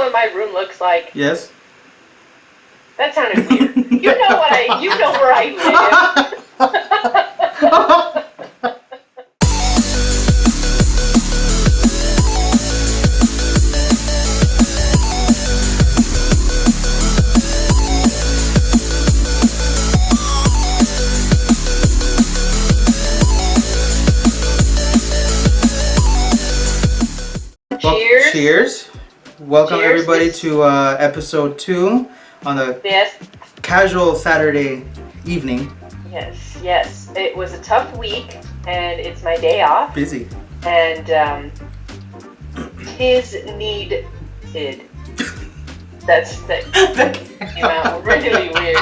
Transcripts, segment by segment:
what my room looks like? Yes. That sounded weird. You know where I live. Well, cheers. Welcome everybody to episode 2 on a casual Saturday evening. Yes. It was a tough week, and it's my day off. Busy. And tis needed. That came out really weird.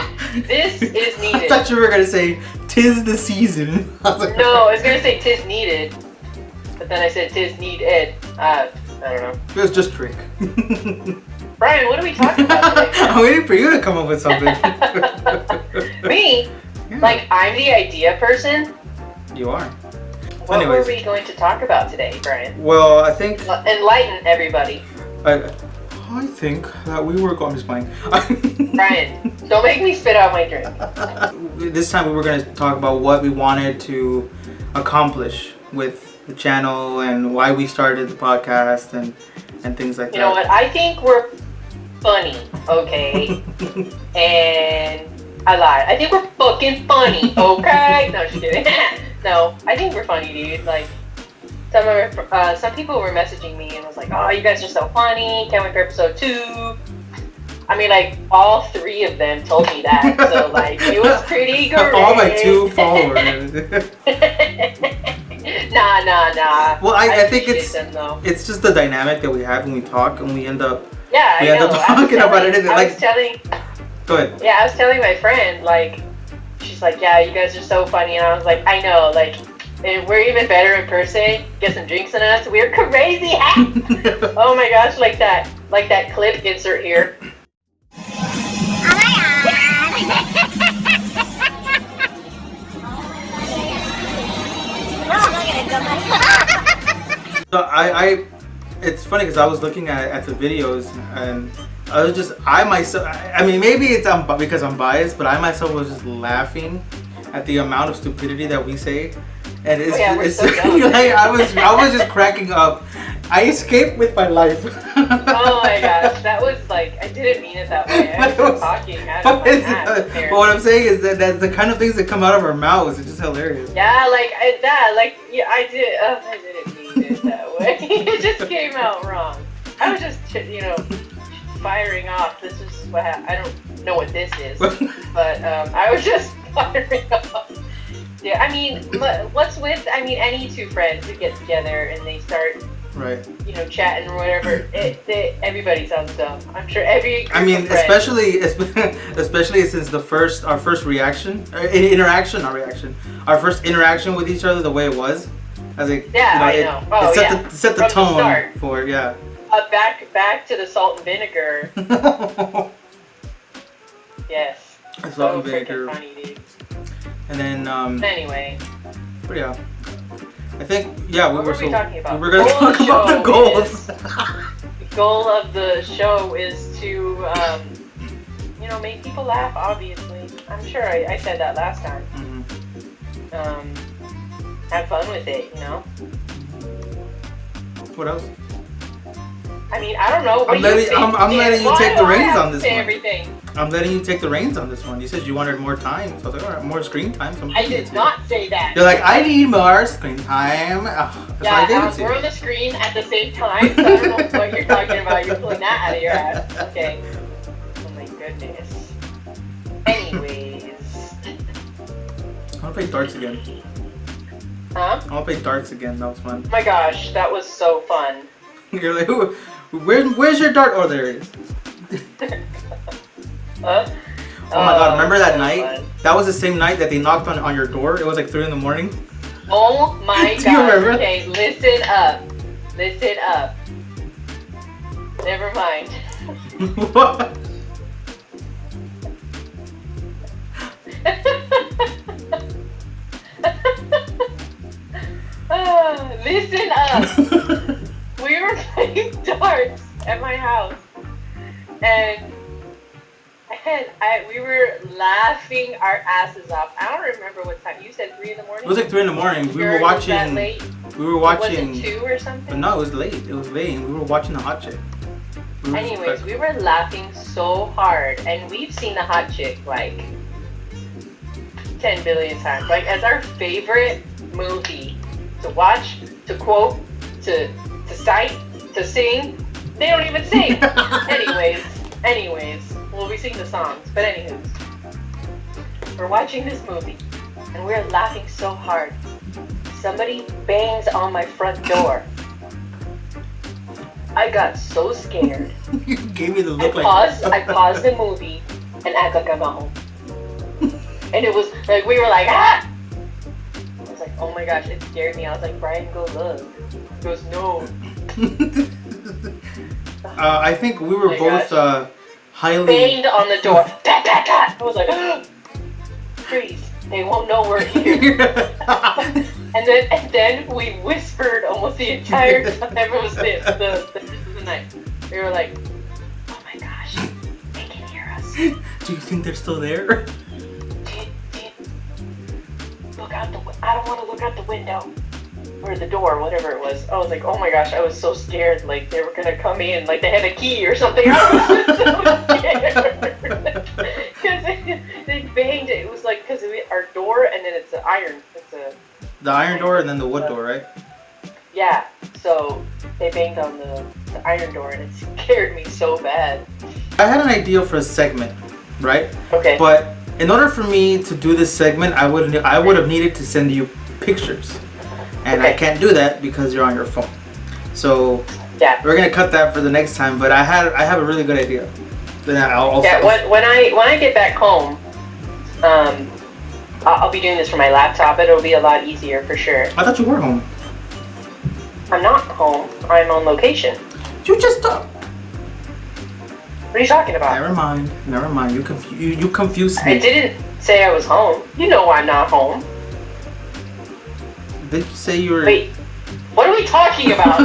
This is needed. I thought you were going to say, tis the season. No, I was going to say tis needed. But then I said tis needed. I don't know. It was just trick. Brian, what are we talking about today? I'm waiting for you to come up with something. Me? Yeah. Like, I'm the idea person? You are. What were we going to talk about today, Brian? Well, I think... Enlighten everybody. I think that we were going... I'm just playing. Brian, don't make me spit out my drink. This time we were going to talk about what we wanted to accomplish with the channel and why we started the podcast and things like that. You know what? I think we're funny, okay? And I lied. I think we're fucking funny, okay? No, just kidding. No, I think we're funny, dude. Like, some people were messaging me and was like, "Oh, you guys are so funny. Can't wait for episode 2." I mean, like, all 3 of them told me that, so like, it was pretty great. All my 2 followers. Nah. Well, I think them, it's just the dynamic that we have when we talk and we end up talking about it. Go ahead. Yeah, I was telling my friend, like, she's like, "Yeah, you guys are so funny," and I was like, "I know, like, and we're even better in person. Get some drinks on us. We're crazy." Oh my gosh, like that clip insert here. So it's funny because I was looking at the videos and I myself, I mean, maybe it's because I'm biased, but I myself was just laughing at the amount of stupidity that we say, and it's so dumb. like, I was just cracking up. I escaped with my life. Oh my gosh, that was like, I didn't mean it that way. I was talking out of my ass. But what I'm saying is that the kind of things that come out of our mouths is just hilarious. Yeah, I didn't mean it that way. It just came out wrong. I was just, firing off. This is what I don't know what this is, but I was just firing off. Yeah, I mean, any 2 friends that get together and they start, right, chatting or whatever, everybody sounds dumb. I'm sure every group I mean, of friends, especially since our first interaction with each other, the way it was, as it, it set the tone for back to the salt and vinegar. Yes. Salt and vinegar. Funny, dude. And then anyway. But yeah. I think we were talking about? We were going to talk about the goals. The goal of the show is to make people laugh, obviously. I'm sure I said that last time. Mm-hmm. Have fun with it, What else? I mean, I don't know. I'm letting you take the reins on this one. Everything. I'm letting you take the reins on this one. You said you wanted more time, so I was like, all right, more screen time. So I did not say that. You're like, I need more screen time. We're on the screen at the same time. So I don't know what you're talking about. You're pulling that out of your ass. Okay. Oh my goodness. Anyways. I want to play darts again. Huh? I want to play darts again. That was fun. Oh my gosh, that was so fun. You're like, where's your dart? Oh, there it is. Huh? Oh my god, remember that night? Fun. That was the same night that they knocked on your door. It was like 3 a.m. Oh my god. Okay, listen up. Never mind. What? Listen up. We were playing darts at my house. And we were laughing our asses off. I don't remember what time. You said 3 in the morning? It was like 3 in the morning. We were watching. We were watching. Was it 2 or something? But no, it was late. It was late. And we were watching the hot chick. Anyways, we were laughing so hard, and we've seen the hot chick like 10 billion times. Like as our favorite movie to watch, to quote, to cite, to sing. They don't even sing. Anyways, well, we sing the songs, but anywho, we're watching this movie, and we're laughing so hard. Somebody bangs on my front door. I got so scared. You gave me the look I paused the movie and act like I'm at home. And it was like, we were like, ah! I was like, oh my gosh, it scared me. I was like, Brian, go look. He goes, no. I think we were both highly... Banged on the door. Tat, tat, tat. I was like, freeze. They won't know we're here. And then we whispered almost the entire time it was this is the night. We were like, oh my gosh, they can hear us. Do you think they're still there? Look out I don't want to look out the window. Or the door, whatever it was. I was like, oh my gosh, I was so scared. Like they were gonna come in, like they had a key or something. I was so scared. Because they banged it. It was like, because our door and then it's an iron. The iron door and then the wood door, right? Yeah, so they banged on the iron door and it scared me so bad. I had an idea for a segment, right? Okay. But in order for me to do this segment, I would have needed to send you pictures. And I can't do that because you're on your phone. So yeah, we're gonna cut that for the next time. But I have a really good idea. Then when I get back home, I'll be doing this from my laptop. It'll be a lot easier for sure. I thought you were home. I'm not home. I'm on location. You just What are you talking about? Never mind. You confused me. I didn't say I was home. You know I'm not home. Did you say you were... Wait, what are we talking about?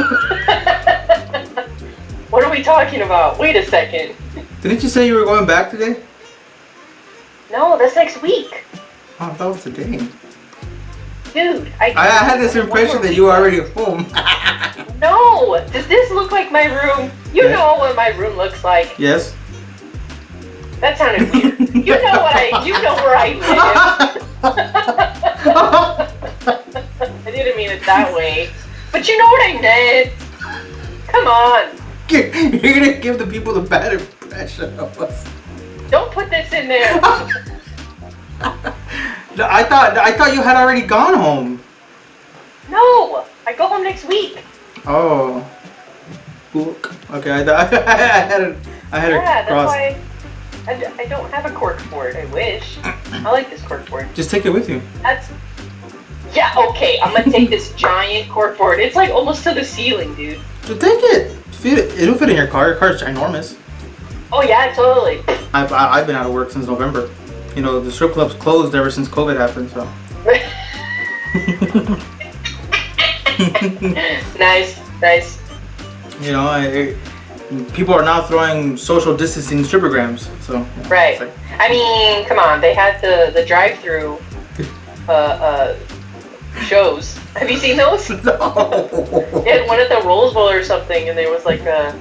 What are we talking about? Wait a second. Didn't you say you were going back today? No, that's next week. Oh, that was today. Dude, I had this impression that you were already home. No! Does this look like my room? You know what my room looks like. Yes. That sounded weird. You know where I live. I didn't mean it that way. But you know what I meant. Come on. You're gonna give the people the bad impression of us. Don't put this in there. I thought you had already gone home. No, I go home next week. Oh. Okay, I had it that's crossed. why I don't have a corkboard. I wish. I like this corkboard. Just take it with you. Yeah, okay, I'm gonna take this giant corkboard. It's like almost to the ceiling, dude. Just take it. It'll fit in your car. Your car's ginormous. Oh yeah, totally. I've been out of work since November. You know, the strip club's closed ever since COVID happened, so. Nice. You know, people are now throwing social distancing strippergrams, so. Right. Like, I mean, come on, they had the drive-through shows. Have you seen those? No. They had one at the Rose Bowl or something, and there was like I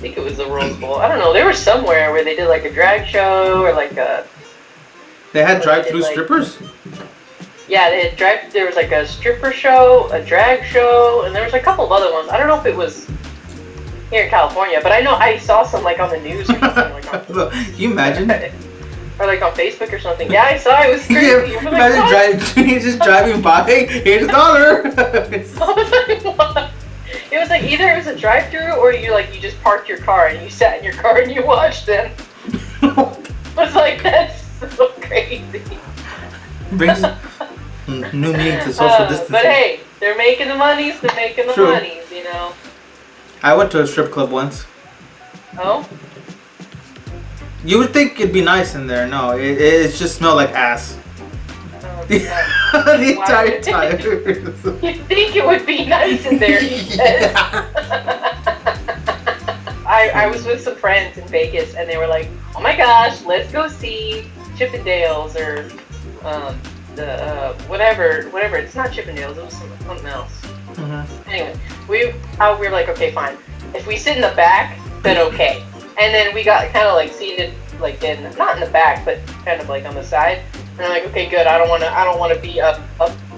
think it was the Rose Bowl. I don't know. They were somewhere where they did like a drag show or like a. They had drive-through strippers. Yeah, they had there was like a stripper show, a drag show, and there was a couple of other ones. I don't know if it was here in California, but I know I saw some like on the news or something. Like Can you imagine? Or like on Facebook or something. Yeah, I saw it. It was crazy. Yeah, imagine just driving by. Here's $1. It was like either it was a drive-through or you just parked your car and you sat in your car and you watched them. I was like, that's so crazy. Brings new meaning to social distancing. But hey, they're making the monies. They're making the monies. You know. I went to a strip club once. Oh. You would think it'd be nice in there. No, it just smelled like ass. Oh, the entire time. You'd think it would be nice in there, he says. Yeah. I I was with some friends in Vegas, and they were like, "Oh my gosh, let's go see Chippendales or whatever. It's not Chippendales. It was something else." Mm-hmm. Anyway, we were like, okay, fine. If we sit in the back, then okay. And then we got kind of like seated, like not in the back, but kind of like on the side. And I'm like, okay, good. I don't want to be up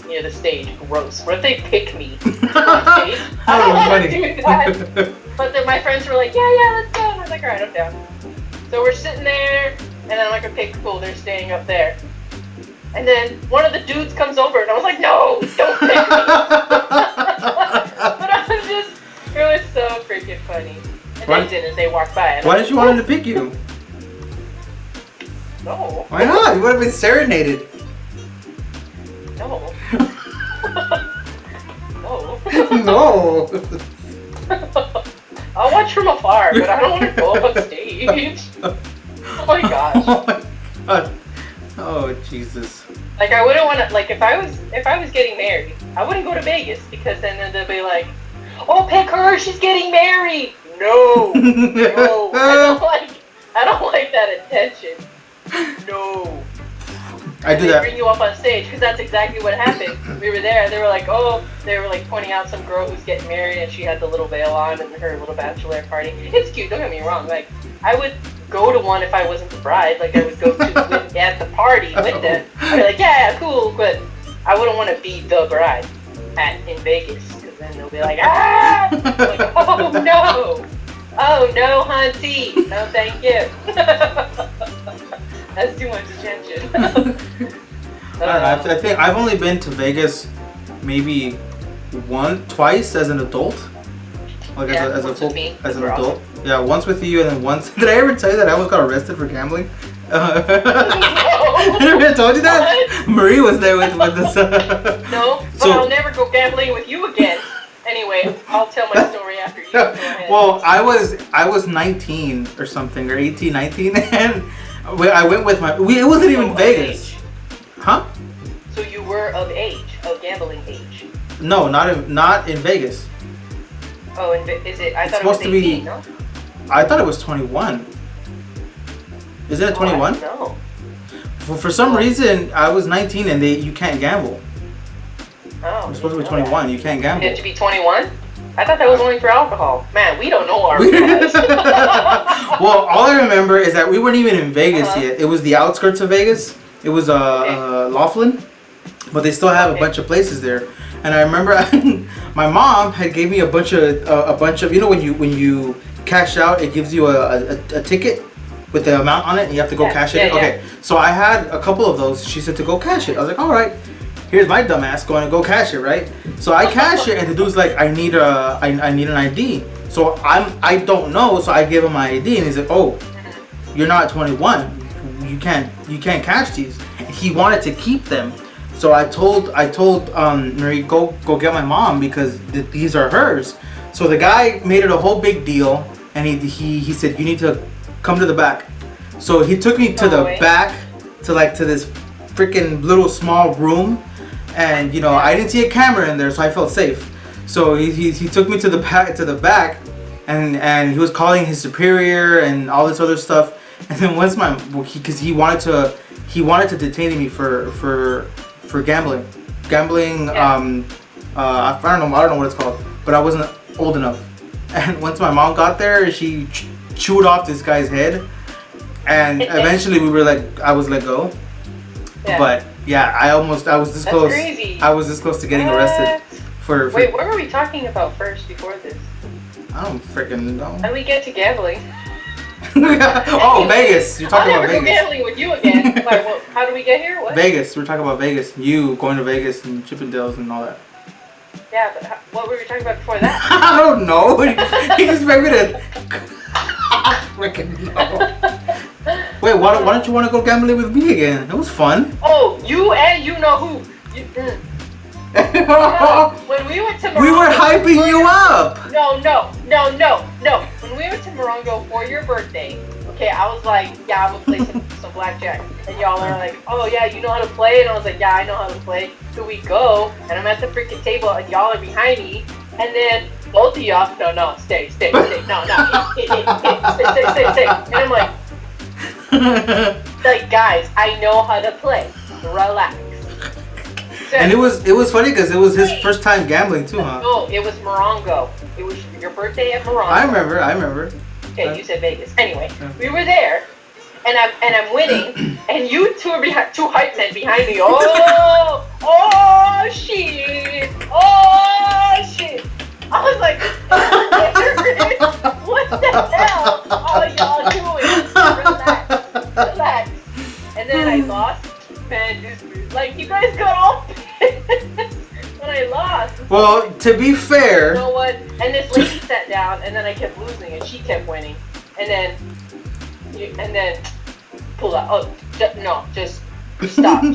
near the stage. Gross. What if they pick me on stage? I don't want to do that. But then my friends were like, yeah, let's go. And I was like, all right, I'm down. So we're sitting there, and I'm like, okay, cool. They're staying up there. And then one of the dudes comes over, and I was like, no, don't pick me. But it was so freaking funny. And they didn't. They walked by. Why did you want him to pick you? No. Why not? You would have been serenaded. No. No. No. I'll watch from afar, but I don't want to go up on stage. Oh my gosh. Oh my god. Oh Jesus. Like I wouldn't want to. Like if I was getting married, I wouldn't go to Vegas because then they'll be like, "Oh, pick her. She's getting married." No. No. I don't like that attention. No. I do they that. bring you up on stage because that's exactly what happened. We were there. They were like, pointing out some girl who's getting married and she had the little veil on and her little bachelor party. It's cute. Don't get me wrong. Like I would go to one if I wasn't the bride. Like I would go to at the party with them. I'd be like, yeah, cool, but I wouldn't want to be the bride in Vegas because then they'll be like, ah, like, oh no, hunty, no, thank you. That's too much attention. I don't know. I think I've only been to Vegas maybe twice as an adult. Like as an adult. Yeah, once with you and then once. Did I ever tell you that I almost got arrested for gambling? I never told you that? What? Marie was there with us. No, but I'll never go gambling with you again. Anyway, I'll tell my story after you. Go ahead. Well, I was 19 or something, or 18, 19, and I went with it wasn't even Vegas. Age. Huh? So you were of gambling age. No, not in Vegas. Oh, is it? I thought it was 18, no? I thought it was 21. Isn't it 21? No. For some reason, I was 19 and you can't gamble. Oh. You're supposed to be 21. You can't gamble. You have to be 21? I thought that was only for alcohol. Man, we don't know our rules. Well, all I remember is that we weren't even in Vegas yet. It was the outskirts of Vegas. It was Laughlin, but they still have a bunch of places there. And I remember my mom had gave me a bunch of you know when you cash out, it gives you a ticket with the amount on it, and you have to go cash it. Okay, so I had a couple of those. She said to go cash it. I was like, all right. Here's my dumbass going to go cash it, right? So I cash it, and the dude's like, I need an ID. So I don't know, so I give him my ID, and he's like, oh, you're not 21. You can't cash these. And he wanted to keep them. So I told Marie, go get my mom because these are hers. So the guy made it a whole big deal, and he said, you need to come to the back. So he took me to the back to this freaking little small room, and I didn't see a camera in there, so I felt safe. So he took me to the back, and he was calling his superior and all this other stuff. And then once because he wanted to detain me for gambling. I don't know what it's called, but I wasn't old enough. And once my mom got there, she chewed off this guy's head, and eventually I was let go. Yeah. But yeah, I was this close. Crazy. I was this close to getting arrested for. Wait, what were we talking about first before this? I don't freaking know. How do we get to gambling? Oh, Vegas! You're talking about Vegas. I'll never go gambling with you again. Like, how do we get here? What? Vegas. We're talking about Vegas. You going to Vegas and Chippendales and all that. Yeah, but what were we talking about before that? I don't know. You just made me to freaking know. Wait, why don't you want to go gambling with me again? It was fun. Oh, you know who. When we went to Morongo, we were hyping you up. No. When we went to Morongo for your birthday, okay, I was like, yeah, I'm gonna play some blackjack. And y'all are like, oh yeah, you know how to play? And I was like, yeah, I know how to play. So we go, and I'm at the freaking table, and y'all are behind me. And then both of y'all. No, stay. No, stay. And I'm like, guys, I know how to play. Relax. So, and it was funny because it was his first time gambling too, huh? No, it was Morongo. It was your birthday at Morongo. I remember. Okay, you said Vegas. Anyway, we were there, and I'm winning, and you two are two hype men behind me. Oh shit! I was like, what the hell are y'all doing? Relax. And then I lost, and just like you guys got all pissed when I lost. Well, to be fair, you know what? And this lady sat down, and then I kept losing, and she kept winning, and then pull out. Oh, just stop. I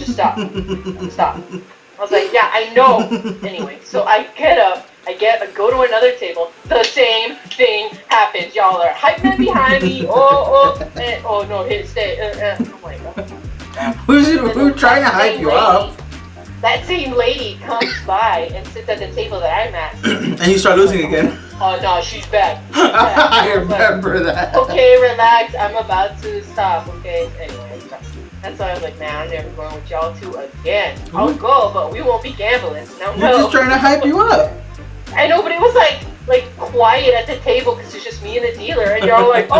was like, yeah, I know. Anyway, so I get up. I go to another table. The same thing happens. Y'all are hype men behind me. Oh no, stay. Oh my god. we were trying to hype you up. That same lady comes by and sits at the table that I'm at. And you start losing again. Oh no, she's back. I remember that. Okay, relax. I'm about to stop. Okay. Anyway, that's why I was like, man, I'm never going with y'all two again. I'll go, but we won't be gambling. No. We're just trying to hype you up. I know, but it was like quiet at the table because it's just me and the dealer, and y'all were like, oh.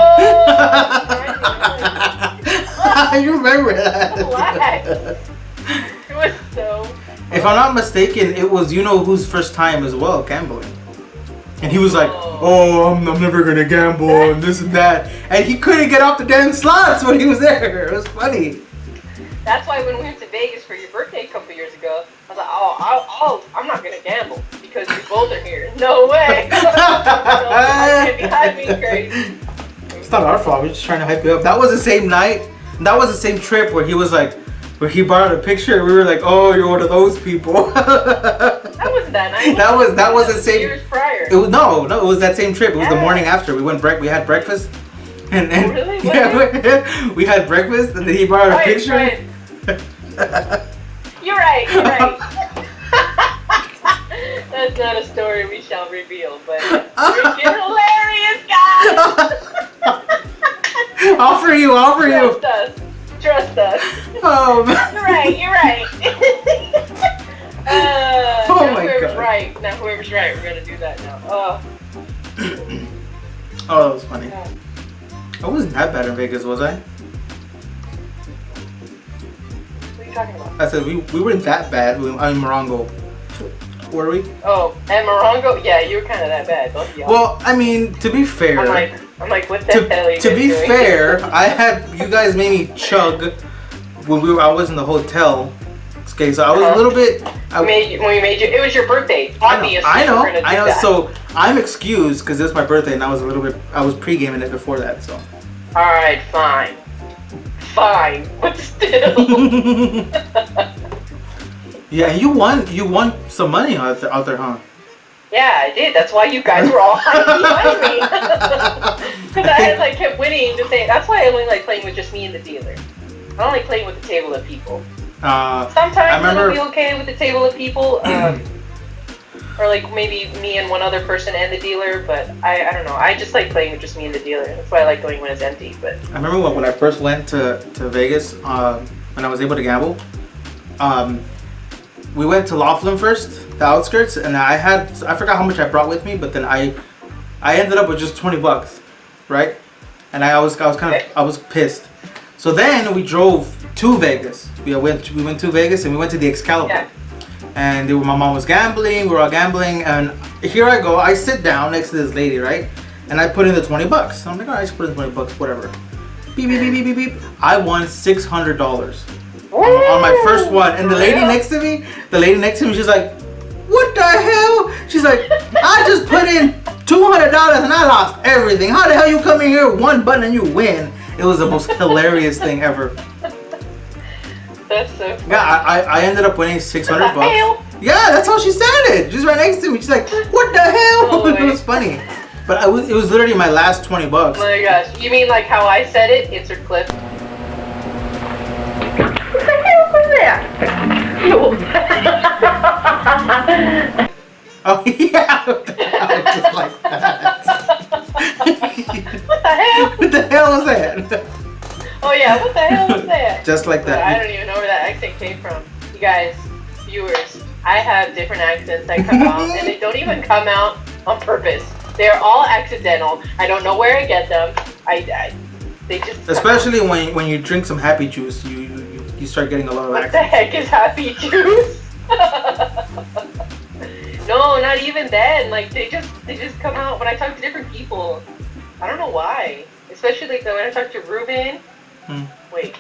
You remember that? Relax. It was so. If I'm not mistaken, it was whose first time as well gambling, and he was like, "Oh, I'm never gonna gamble and this and that," and he couldn't get off the damn slots when he was there. It was funny. That's why when we went to Vegas for your birthday a couple years ago, I was like, I'm not gonna gamble because you both are here. No way. Behind me, crazy. It's not our fault. We're just trying to hype you up. That was the same night. That was the same trip where he was like. Where he borrowed a picture and we were like, oh, you're one of those people. That wasn't that night. That was the same. Years prior. It was no, it was that same trip. It was the morning after. We had breakfast. And really? We had breakfast and then he borrowed a picture. Right. You're right. That's not a story we shall reveal, but freaking hilarious, guys. All for you. Trust us. Oh, You're right. Oh my god. Now whoever's right, we're gonna do that now. Oh, that was funny. I wasn't that bad in Vegas, was I? What are you talking about? I said we weren't that bad. In Morongo. Were we? Oh, and Morongo? Yeah, you were kind of that bad, both of y'all. Well, I mean, to be fair. I'm like, what the hell are you To be doing? fair, you guys made me chug when I was in the hotel. Okay, so I was a little bit. When we made you, it was your birthday. Obviously, I know. That. So I'm excused because it's my birthday, and I was pre-gaming it before that. So. All right, fine, but still. Yeah, and you won some money out there, huh? Yeah, I did. That's why you guys were all hiding behind me. Because I kept winning. That's why I only like playing with just me and the dealer. I don't like playing with the table of people. Sometimes it'll be okay with the table of people, or like maybe me and one other person and the dealer. But I don't know. I just like playing with just me and the dealer. That's why I like going when it's empty. But I remember when I first went to Vegas, when I was able to gamble. We went to Laughlin first, the outskirts, and I forgot how much I brought with me, but then I ended up with just $20, right? And I was pissed. So then we drove to Vegas. We went to Vegas and we went to the Excalibur. yeah. And my mom was gambling, we were all gambling, and here I go. I sit down next to this lady, right? And I put in the $20. I'm like, all right, just put in $20, whatever. Beep beep beep beep beep beep. I won $600. On my first one, and the lady next to me, she's like, what the hell? She's like, I just put in $200 and I lost everything. How the hell you come in here with one button and you win? It was the most hilarious thing ever. That's so funny. Yeah, I ended up winning $600. Yeah, that's how she said it. She's right next to me. She's like, what the hell? It was funny. But it was literally my last $20. Oh my gosh. You mean like how I said it? Insert clip. What the hell was that? Oh yeah, just like that. What the hell? What the hell was that? Oh yeah, what the hell was that? Just like But I that. don't even know where that accent came from. You guys, viewers, I have different accents that come out, and they don't even come out on purpose. They're all accidental. I don't know where I get them. They just. Especially when you drink some happy juice, you start getting a lot of What the accents. heck is happy juice? No, not even then. Like they just come out when I talk to different people. I don't know why. Especially like when I talk to Ruben. Wait.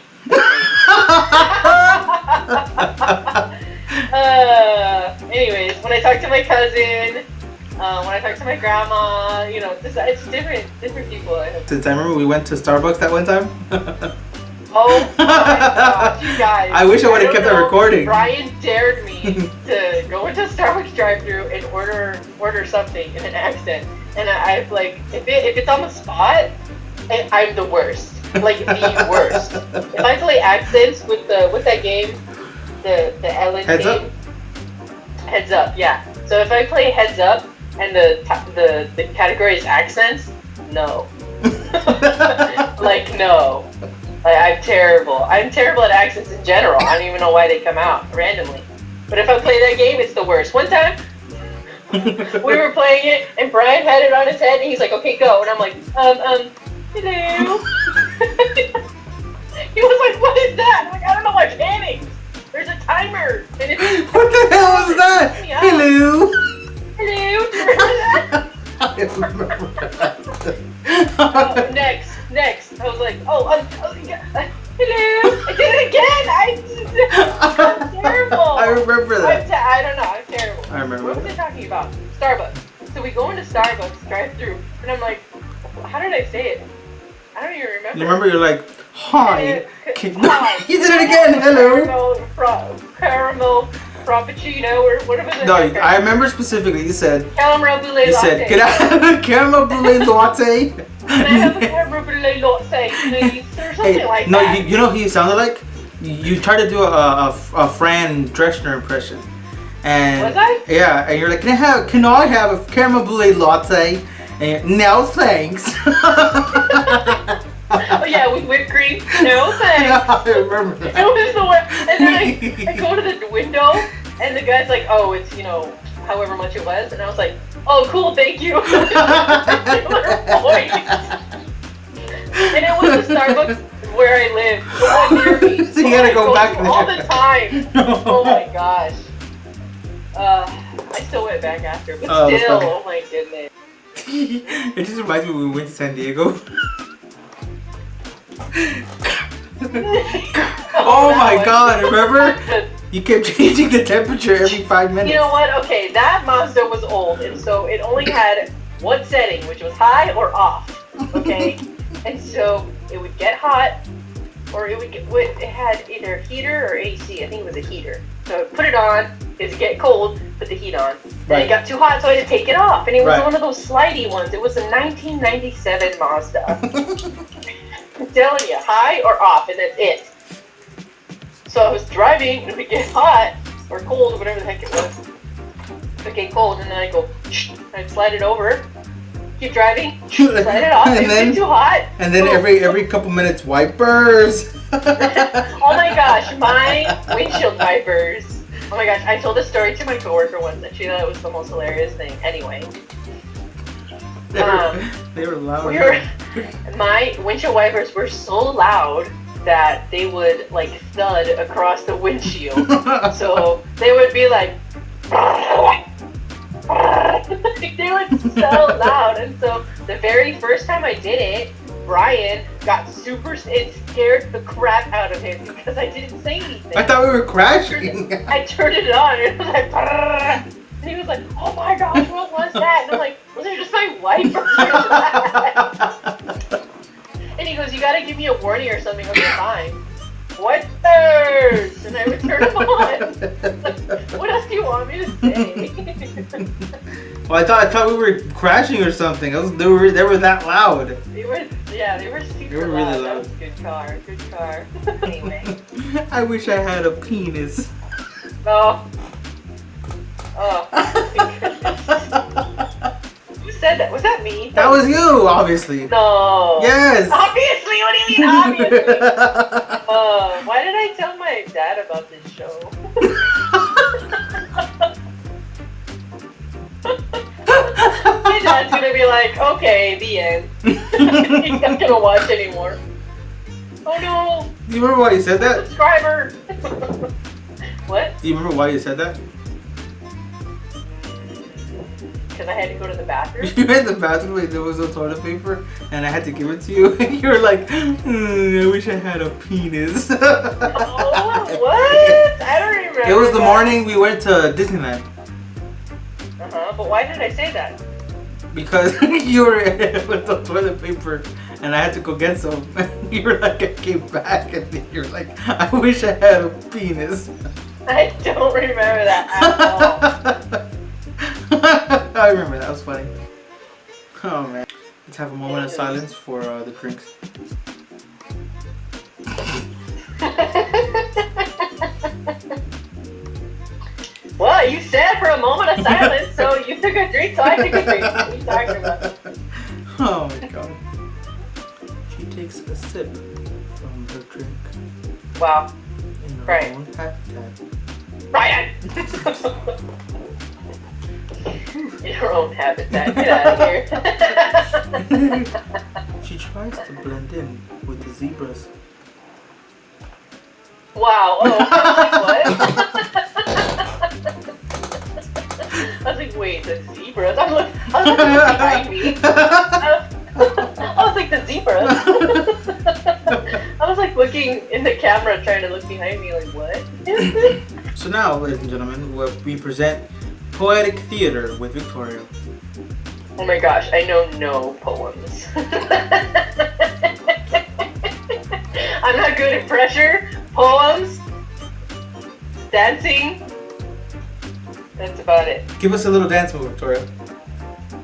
Anyways, when I talk to my cousin, when I talk to my grandma, you know, it's different people. Since I remember we went to Starbucks that one time. Oh my gosh, you guys. I wish I would have kept that recording. Brian dared me to go into a Starbucks drive-thru and order something in an accent. And I've like, if it's on the spot, I'm the worst. Like the worst. If I play accents with that game, the Ellen Heads game. Up? Heads Up, yeah. So if I play Heads Up and the category is accents, no. Like no. I'm terrible. I'm terrible at accents in general. I don't even know why they come out randomly. But if I play that game, it's the worst. One time, we were playing it, and Brian had it on his head, and he's like, "Okay, go." And I'm like, hello. He was like, "What is that?" I'm like, "I don't know. I panicked. There's a timer." And it's What the hell was that? Hello. Hello. Do you remember that? I remember that. Next. I was like, hello. I did it again. I'm terrible. I remember that. I don't know. I'm terrible. I remember. What was I talking about? Starbucks. So we go into Starbucks, drive through, and I'm like, how did I say it? I don't even remember. You remember? You're like, hi. Hi. You did it again. Hello. Caramel frappuccino or whatever. No, I remember specifically. You said. Caramel brulee You latte. said, "Can I have a caramel brulee latte?" Can I have a caramel brulee latte, please? Or something like no, that. you know who you sounded like? You tried to do a Fran Drescher impression. And was I? Yeah, and you're like, can I have a caramel brulee latte? And you're, no thanks. Oh yeah, with whipped cream. No thanks. I remember that. It was the worst. And then I go to the window, and the guy's like, "Oh, it's however much it was," and I was like, "Oh, cool, thank you." And it was the Starbucks where I live, the one near me. So you gotta go back there. All the time. Oh my gosh. I still went back after, but still, oh my goodness. It just reminds me when we went to San Diego. Oh my god, remember? You kept changing the temperature every 5 minutes. You know what? Okay, that Mazda was old, and so it only had one setting, which was high or off. Okay? And so it would get hot, or it had either heater or AC. I think it was a heater. So I put it on, it would get cold, put the heat on. Then it got too hot, so I had to take it off. And it was one of those slidey ones. It was a 1997 Mazda. I'm telling you, high or off, and that's it. So I was driving, and it would get hot, or cold, or whatever the heck it was. It would get cold, and then I'd go, I'd slide it over, keep driving, slide it off, and then, it would get too hot. And then every couple minutes, wipers. Oh my gosh, my windshield wipers. Oh my gosh, I told this story to my coworker once, and she thought it was the most hilarious thing. Anyway. They were loud. My windshield wipers were so loud that they would like thud across the windshield. So they would be like they were so loud. And so the very first time I did it, Brian got it scared the crap out of him because I didn't say anything. I thought we were crashing. I turned it on and it was like and he was like, "Oh my gosh, what was that?" And I'm like, "Those are just my wipers." And he goes, "You gotta give me a warning or something." Okay, fine. Wipers! And I would turn them on. What else do you want me to say? Well, I thought we were crashing or something. They were that loud. They were super really loud. loud. That was a good car. Anyway. I wish I had a penis. Oh. Oh. Who said that? Was that me? That was you, obviously. No. Yes. Obviously? What do you mean obviously? Why did I tell my dad about this show? My dad's gonna be like, okay, the end. He's not gonna watch anymore. Oh no! Do you remember why you said that? Subscriber! What? Do you remember why you said that? Because I had to go to the bathroom? You went to the bathroom and there was no toilet paper and I had to give it to you and you were like, I wish I had a penis. Oh, what? I don't remember. It was the morning we went to Disneyland. But why did I say that? Because you were with the toilet paper and I had to go get some. You were like, I came back and you're like, I wish I had a penis. I don't remember that at all. I remember that was funny. Oh man. Let's have a moment of silence for the drinks. Well, you said for a moment of silence, so you took a drink, so I took a drink. What are you talking about? Oh my god. She takes a sip from her drink. Wow. In her Right. own habitat. Ryan! In her own habitat. Get out of here. She tries to blend in with the zebras. Wow. Oh, what? I was like, wait, the zebras? I was looking behind me. I was like, the zebras? I was like looking in the camera, trying to look behind me, like, what? So now, ladies and gentlemen, we present Poetic Theater with Victoria. Oh my gosh, I know no poems. I'm not good at pressure, poems, dancing. That's about it. Give us a little dance move, Victoria.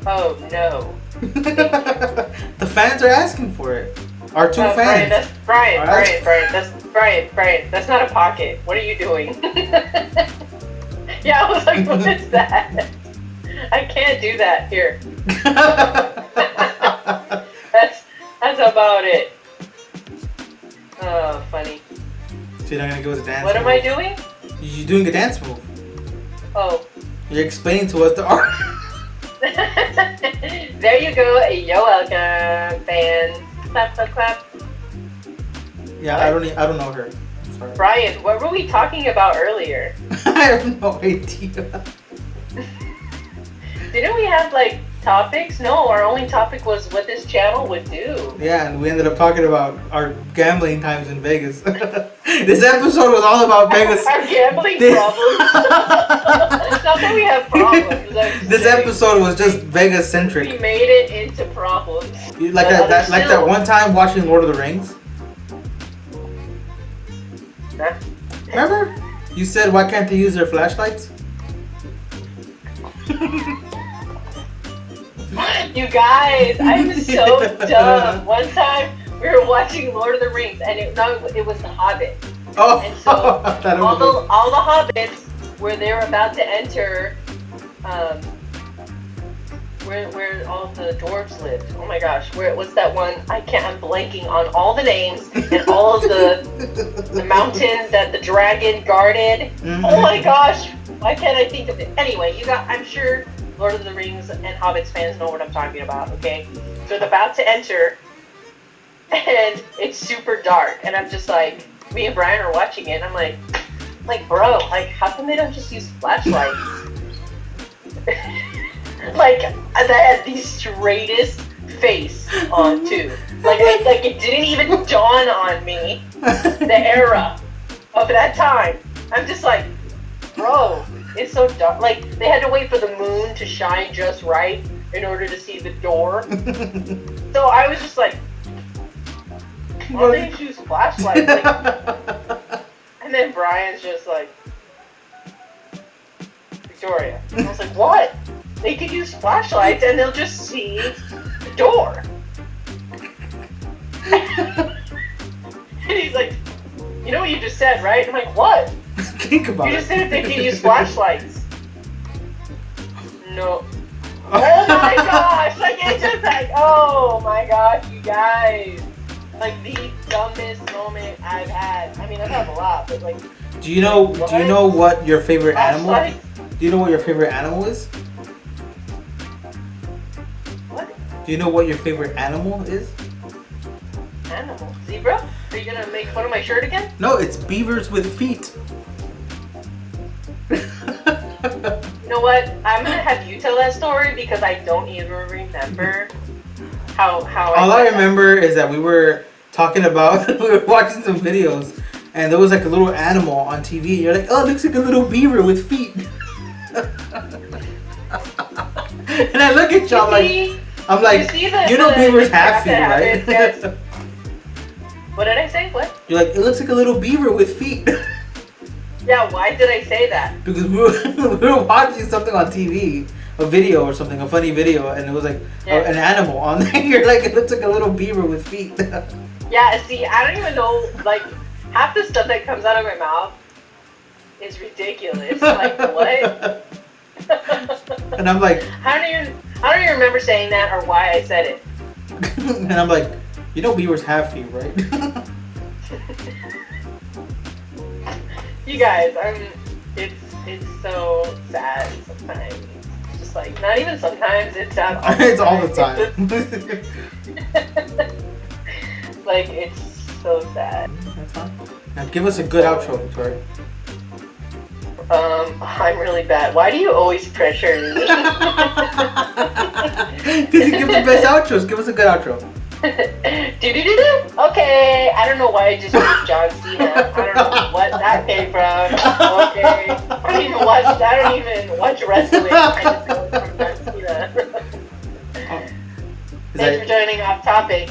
Oh no. The fans are asking for it. Our two Brian, fans. that's Brian, Brian, that's not a pocket. What are you doing? Yeah, I was like, what is that? I can't do that. Here. That's about it. Oh, funny. So you're not gonna give us a dance What move? am I doing? You're doing a dance move. Oh. You're explaining to us the art. There you go. You're welcome, fans. Clap, clap, clap. Yeah, I don't know her. I'm sorry. Brian, what were we talking about earlier? I have no idea. Didn't we have like topics? No, our only topic was what this channel would do. Yeah, and we ended up talking about our gambling times in Vegas. This episode was all about Vegas. Our gambling problems. It's not that we have problems. This episode was just Vegas centric. We made it into problems. Like that one time watching Lord of the Rings. Huh? Remember? You said, why can't they use their flashlights? You guys, I'm so dumb. One time we were watching Lord of the Rings, and it was The Hobbit. Oh, And so all the hobbits, where they're about to enter, where all the dwarves lived. Oh my gosh, what's that one? I'm blanking on all the names and all of the mountain that the dragon guarded. Mm-hmm. Oh my gosh, why can't I think of it? Anyway, I'm sure Lord of the Rings and Hobbits fans know what I'm talking about, okay? So they're about to enter, and it's super dark, and I'm just like, me and Brian are watching it, and I'm like, bro, like, how come they don't just use flashlights? Like, I had the straightest face on, too. Like, it didn't even dawn on me, the era of that time. I'm just like, bro, it's so dark. Like, they had to wait for the moon to shine just right in order to see the door. So I was just like, why don't they use flashlights? Like, and then Brian's just like, Victoria. I was like, what? They could use flashlights and they'll just see the door. And he's like, you know what you just said, right? I'm like, what? Think about You just said they could use flashlights. no. Oh my gosh! Like it's just like, oh my gosh, you guys! Like the dumbest moment I've had. I mean, I've had a lot, but like. Do you know what your favorite animal? Flashlight? Do you know what your favorite animal is? What? Do you know what your favorite animal is? Animal? Zebra? Are you gonna make fun of my shirt again? No, it's beavers with feet. You know what? I'm gonna have you tell that story because I don't even remember how. All I remember is that we were talking about we were watching some videos and there was like a little animal on TV. You're like, oh, it looks like a little beaver with feet. And I look at you, I'm like, you know beavers have feet, right? What did I say? What? You're like, it looks like a little beaver with feet. Yeah, why did I say that? Because we were watching something on TV, a video or something, a funny video, and it was like an animal on there. You're like, it looks like a little beaver with feet. Yeah, see, I don't even know, like, half the stuff that comes out of my mouth is ridiculous. Like, what? And I'm like, I don't even remember saying that or why I said it. And I'm like, you know beavers have feet, right? You guys, it's so sad sometimes. Just like, not even sometimes, it's sad all the It's time. all the time. Like, it's so sad. That's fine. Now give us a good outro, Victoria. I'm really bad. Why do you always pressure me? Because you give the best outros. Give us a good outro. Do-do-do-do. Okay, I don't know why I just did John Cena. I don't know what that came from. Okay, I don't even watch wrestling. I just know it's from John Cena. Thanks for joining Off Topic.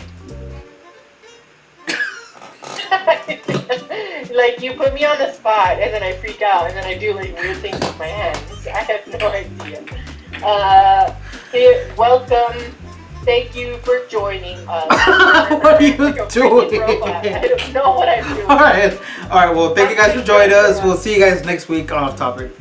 Like, you put me on the spot and then I freak out and then I do like weird things with my hands. I have no idea. Welcome. Thank you for joining us. What are you doing? I don't know what I'm doing. Alright. Well, thank you guys for joining us. We'll see you guys next week on Off Topic.